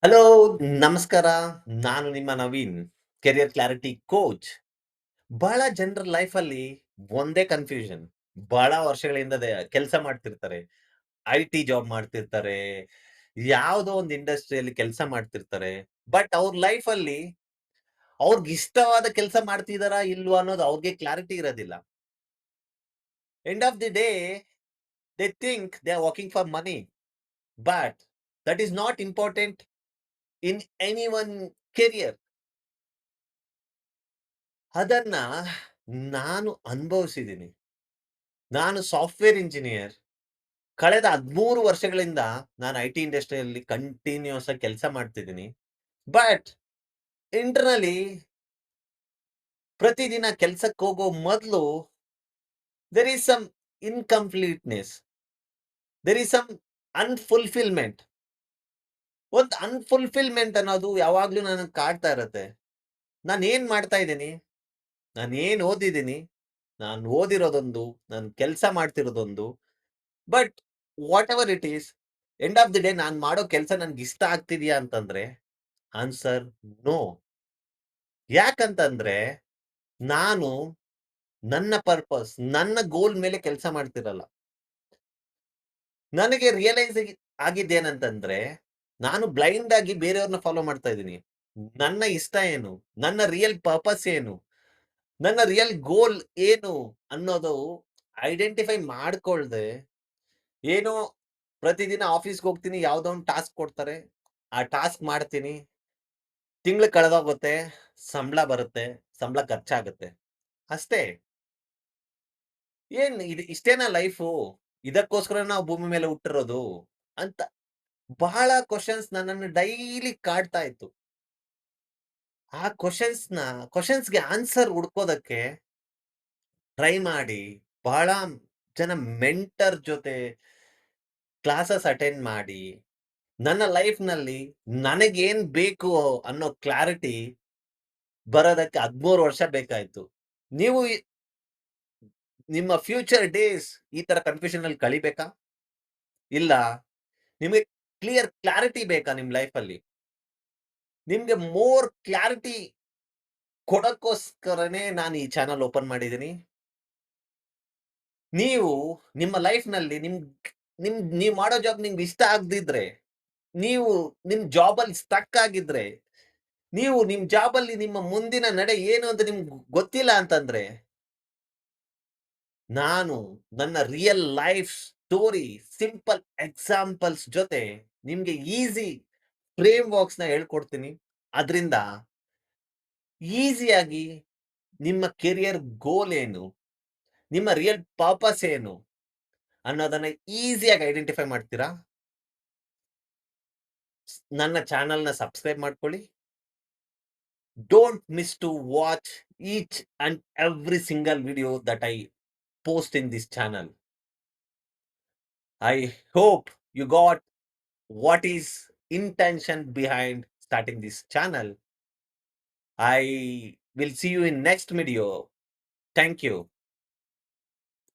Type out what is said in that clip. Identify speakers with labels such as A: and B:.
A: Hello, ನಮಸ್ಕಾರ. ನಾನು ನಿಮ್ಮ ನವೀನ್, ಕೆರಿಯರ್ ಕ್ಲಾರಿಟಿ ಕೋಚ್. ಬಹಳ ಜನರ ಲೈಫಲ್ಲಿ ಒಂದೇ ಕನ್ಫ್ಯೂಷನ್. ಬಹಳ ವರ್ಷಗಳಿಂದ ಕೆಲಸ ಮಾಡ್ತಿರ್ತಾರೆ. ಐಟಿ ಜಾಬ್ ಮಾಡ್ತಿರ್ತಾರೆ. ಯಾವುದೋ ಒಂದು ಇಂಡಸ್ಟ್ರಿಯಲ್ಲಿ ಕೆಲಸ ಮಾಡ್ತಿರ್ತಾರೆ. ಬಟ್ ಅವ್ರ ಲೈಫಲ್ಲಿ ಅವ್ರಿಗಿಷ್ಟವಾದ ಕೆಲಸ ಮಾಡ್ತಿದಾರಾ ಇಲ್ವಾ ಅನ್ನೋದು ಅವ್ರಿಗೆ ಕ್ಲಾರಿಟಿ ಇರೋದಿಲ್ಲ. End of the day they think they are working for money. But that is not important in any one career. ಅದನ್ನ ನಾನು ಅನುಭವಿಸಿದ್ದೀನಿ. ನಾನು ಸಾಫ್ಟ್‌ವೇರ್ ಇಂಜಿನಿಯರ್. ಕಳೆದ 13 ವರ್ಷಗಳಿಂದ ನಾನು ಐಟಿ ಇಂಡಸ್ಟ್ರಿಯಲ್ಲಿ ಕಂಟಿನ್ಯೂಯಸ್ ಆಗಿ ಕೆಲಸ ಮಾಡ್ತಿದ್ದೀನಿ. ಬಟ್ ಇಂಟರ್ನಲಿ ಪ್ರತಿದಿನ ಕೆಲ್ಸಕ್ಕೆ ಹೋಗೋ ಮೊದಲು there is some incompleteness. There is some unfulfilment. ಒಂದು ಅನ್‌ಫುಲ್‌ಫಿಲ್‌ಮೆಂಟ್ ಅನ್ನೋದು ಯಾವಾಗ್ಲೂ ನನಗೆ ಕಾಡ್ತಾ ಇರುತ್ತೆ. ನಾನೇನ್ ಮಾಡ್ತಾ ಇದ್ದೀನಿ? ನಾನೇನ್ ಓದಿದ್ದೀನಿ? ನಾನು ಓದಿರೋದೊಂದು, ನಾನು ಕೆಲಸ ಮಾಡ್ತಿರೋದೊಂದು. But whatever it is, end of the day ನಾನ್ ಮಾಡೋ ಕೆಲ್ಸ ನನ್ಗಿಷ್ಟ ಆಗ್ತಿದ್ಯಾ ಅಂತಂದ್ರೆ, ಆನ್ಸರ್ ನೋ. ಯಾಕಂತಂದ್ರೆ, ನಾನು ನನ್ನ ಪರ್ಪಸ್, ನನ್ನ ಗೋಲ್ ಮೇಲೆ ಕೆಲ್ಸ ಮಾಡ್ತಿರಲ್ಲ. ನನಗೆ ರಿಯಲೈಸ್ ಆಗಿದ್ದೇನಂತಂದ್ರೆ, ನಾನು ಬ್ಲೈಂಡ್ ಆಗಿ ಬೇರೆಯವ್ರನ್ನ ಫಾಲೋ ಮಾಡ್ತಾ ಇದೀನಿ. ನನ್ನ ಇಷ್ಟ ಏನು? ನನ್ನ ರಿಯಲ್ ಪರ್ಪಸ್ ಏನು? ನನ್ನ ರಿಯಲ್ ಗೋಲ್ ಏನು? ಅನ್ನೋದು ಐಡೆಂಟಿಫೈ ಮಾಡ್ಕೊಳ್ದೆ, ಏನೋ ಪ್ರತಿದಿನ ಆಫೀಸ್‌ಗೆ ಹೋಗ್ತೀನಿ, ಯಾವ್ದೋ ಒಂದು ಟಾಸ್ಕ್ ಕೊಡ್ತಾರೆ. ಆ ಟಾಸ್ಕ್ ಮಾಡ್ತೀನಿ. ತಿಂಗ್ಳು ಕಳೆದೋಗುತ್ತೆ, ಸಂಬಳ ಬರುತ್ತೆ, ಸಂಬಳ ಖರ್ಚಾಗುತ್ತೆ. ಅಷ್ಟೇ. ಇಷ್ಟೇನಾ ಲೈಫು? ಇದಕ್ಕೋಸ್ಕರ ನಾವು ಭೂಮಿ ಮೇಲೆ ಹುಟ್ಟಿರೋದು? ಅಂತ ಬಹಳ ಕ್ವೆಷನ್ಸ್ ನನ್ನನ್ನು ಡೈಲಿ ಕಾಡ್ತಾ ಇತ್ತು. ಆ ಕ್ವೆಷನ್ಸ್‌ಗೆ ಆನ್ಸರ್ ಹುಡ್ಕೋದಕ್ಕೆ ಟ್ರೈ ಮಾಡಿ, ಬಹಳ ಜನ ಮೆಂಟರ್ ಜೊತೆ ಕ್ಲಾಸಸ್ ಅಟೆಂಡ್ ಮಾಡಿ, ನನ್ನ ಲೈಫ್‌ನಲ್ಲಿ ನನಗೇನ್ ಬೇಕು ಅನ್ನೋ ಕ್ಲಾರಿಟಿ ಬರೋದಕ್ಕೆ 13 ವರ್ಷ ಬೇಕಾಯ್ತು. ನೀವು ನಿಮ್ಮ ಫ್ಯೂಚರ್ ಡೇಸ್ ಈ ತರ ಕನ್ಫ್ಯೂಷನ್ ಅಲ್ಲಿ ಕಳಿಬೇಕಾ? ಇಲ್ಲ ನಿಮಗೆ ಕ್ಲಾರಿಟಿ ಬೇಕಾ ನಿಮ್ ಲೈಫಲ್ಲಿ? ನಿಮ್ಗೆ ಮೋರ್ ಕ್ಲಾರಿಟಿ ಕೊಡಕ್ಕೋಸ್ಕರನೇ ನಾನು ಈ ಚಾನಲ್ ಓಪನ್ ಮಾಡಿದ್ದೀನಿ. ನೀವು ನಿಮ್ಮ ಲೈಫ್‌ನಲ್ಲಿ ನೀವ್ ಮಾಡೋ ಜಾಬ್ ನಿಮ್ಗೆ ಇಷ್ಟ ಆಗದಿದ್ರೆ, ನೀವು ನಿಮ್ ಜಾಬಲ್ಲಿ ಸ್ಟಕ್ ಆಗಿದ್ರೆ, ನೀವು ನಿಮ್ ಜಾಬಲ್ಲಿ ನಿಮ್ಮ ಮುಂದಿನ ನಡೆ ಏನು ಅಂತ ನಿಮ್ಗೆ ಗೊತ್ತಿಲ್ಲ ಅಂತಂದ್ರೆ, ನಾನು ನನ್ನ real life story, simple examples ಜೊತೆ ನಿಮ್ಗೆ ಈಸಿ ಫ್ರೇಮ್ ವರ್ಕ್ಸ್‌ನ ಹೇಳ್ಕೊಡ್ತೀನಿ. ಅದ್ರಿಂದ ಈಸಿಯಾಗಿ ನಿಮ್ಮ ಕೆರಿಯರ್ ಗೋಲ್ ಏನು? ನಿಮ್ಮ ರಿಯಲ್ ಪರ್ಪಸ್ ಏನು? ಅನ್ನೋದನ್ನ ಈಸಿಯಾಗಿ ಐಡೆಂಟಿಫೈ ಮಾಡ್ತೀರಾ? ನನ್ನ ಚಾನಲ್‌ನ ಸಬ್ಸ್ಕ್ರೈಬ್ ಮಾಡ್ಕೊಳ್ಳಿ. Don't miss to watch each and every single video that I post in this channel. I hope you got what is intention behind starting this channel. I will see you in next video. Thank you.